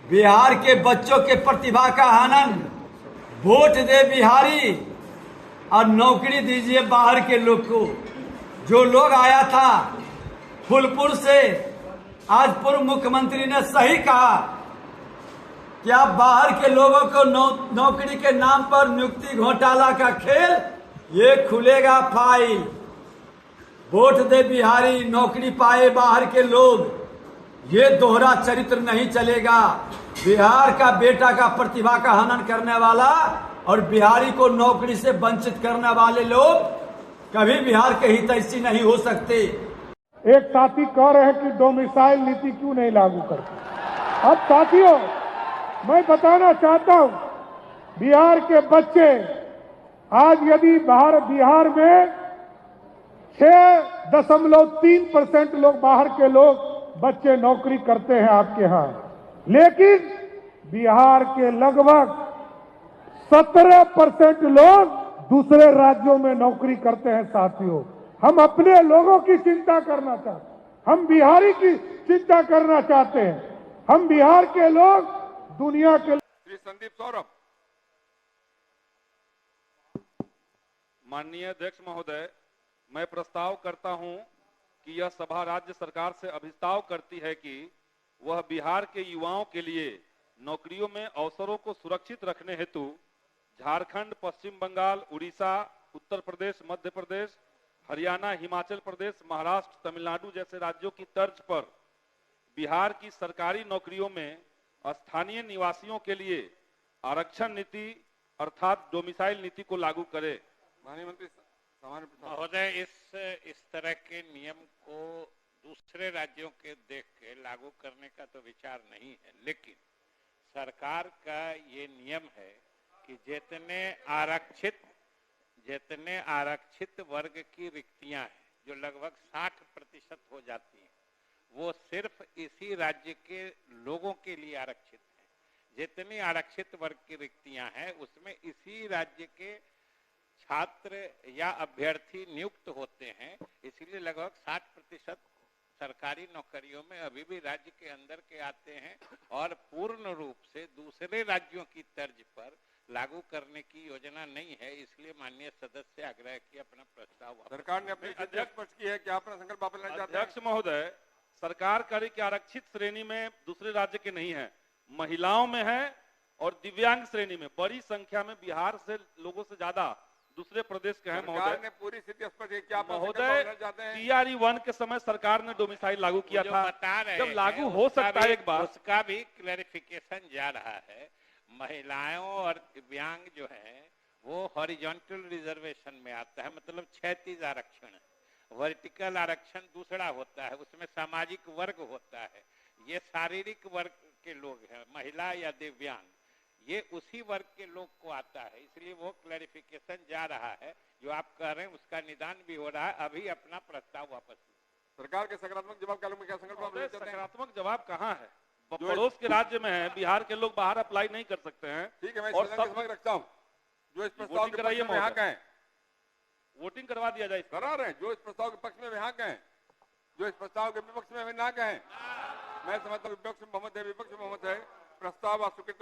बिहार के बच्चों के प्रतिभा का हनन, वोट दे बिहारी और नौकरी दीजिए बाहर के लोग को। जो लोग आया था फूलपुर से, आज पूर्व मुख्यमंत्री ने सही कहा कि आप बाहर के लोगों को नौकरी के नाम पर नियुक्ति घोटाला का खेल, ये खुलेगा फाइल। वोट दे बिहारी, नौकरी पाए बाहर के लोग, ये दोहरा चरित्र नहीं चलेगा। बिहार का बेटा का प्रतिभा का हनन करने वाला और बिहारी को नौकरी से वंचित करने वाले लोग कभी बिहार के हितैषी नहीं हो सकते। एक साथी कह रहे हैं कि डोमिसाइल नीति क्यों नहीं लागू करते। अब साथियों, मैं बताना चाहता हूं, बिहार के बच्चे आज यदि बिहार में 6.3% लोग बाहर के लोग बच्चे नौकरी करते हैं आपके यहां, लेकिन बिहार के लगभग 17% लोग दूसरे राज्यों में नौकरी करते हैं। साथियों, हम अपने लोगों की चिंता करना चाहते हैं, हम बिहारी की चिंता करना चाहते हैं। हम बिहार के लोग दुनिया के। श्री संदीप सौरभ। माननीय अध्यक्ष महोदय, मैं प्रस्ताव करता हूं कि यह सभा राज्य सरकार से अभिस्ताव करती है कि वह बिहार के युवाओं के लिए नौकरियों में अवसरों को सुरक्षित रखने हेतु झारखंड, पश्चिम बंगाल, उड़ीसा, उत्तर प्रदेश, मध्य प्रदेश, हरियाणा, हिमाचल प्रदेश, महाराष्ट्र, तमिलनाडु जैसे राज्यों की तर्ज पर बिहार की सरकारी नौकरियों में स्थानीय निवासियों के लिए आरक्षण नीति अर्थात डोमिसाइल नीति को लागू करे। माननीय मंत्री महोदय, इस तरह के नियम को दूसरे राज्यों के देख के लागू करने का तो विचार नहीं है, लेकिन सरकार का ये नियम है कि जितने आरक्षित वर्ग की रिक्तियां हैं, जो लगभग 60% हो जाती हैं, वो सिर्फ इसी राज्य के लोगों के लिए आरक्षित है। जितनी आरक्षित वर्ग की रिक्तियां हैं, उसमें इसी राज्य के छात्र या अभ्यर्थी नियुक्त होते हैं। इसलिए लगभग 60% सरकारी नौकरियों में अभी भी राज्य के अंदर के आते हैं और पूर्ण रूप से दूसरे राज्यों की तर्ज पर लागू करने की योजना नहीं है। इसलिए माननीय सदस्य आग्रह की अपना प्रस्ताव सरकार ने अपनी अध्यक्ष स्पष्ट की है कि आप अपना संकल्प वापस लेना चाहते हैं। अध्यक्ष महोदय, सरकार कह रही कि आरक्षित श्रेणी में दूसरे राज्य के नहीं है, महिलाओं में है और दिव्यांग श्रेणी में बड़ी संख्या में बिहार से लोगों से ज्यादा दूसरे प्रदेश के हैं। महोदय ने पूरी स्थिति स्पष्ट की आप महोदय, TRE 1 के समय सरकार ने डोमिसाइल लागू किया था। जब लागू हो सकता है एक बार, उसका भी क्लैरिफिकेशन जा रहा है। महिलाओं और दिव्यांग जो है वो हॉरिजॉन्टल रिजर्वेशन में आता है, मतलब क्षैतिज आरक्षण। वर्टिकल आरक्षण दूसरा होता है, उसमें सामाजिक वर्ग होता है। ये शारीरिक वर्ग के लोग हैं, महिला या दिव्यांग, ये उसी वर्ग के लोग को आता है। इसलिए वो क्लैरिफिकेशन जा रहा है। जो आप कह रहे हैं उसका निदान भी हो रहा है। अभी अपना प्रस्ताव वापस। सरकार के सकारात्मक जवाब का क्या संकल्प? सकारात्मक जवाब कहाँ है? पड़ोस के राज्य में है, बिहार के लोग बाहर अप्लाई नहीं कर सकते हैं। ठीक है, मैं और सब रखता हूँ। जो इस प्रस्ताव के पक्ष में यहाँ गए, वोटिंग करवा दिया जाए। करा रहे हैं। जो इस प्रस्ताव के पक्ष में यहाँ गए, जो इस प्रस्ताव के विपक्ष में ना गए, मैं समझता हूँ विपक्ष में बहुमत है, प्रस्ताव अस्वीकृत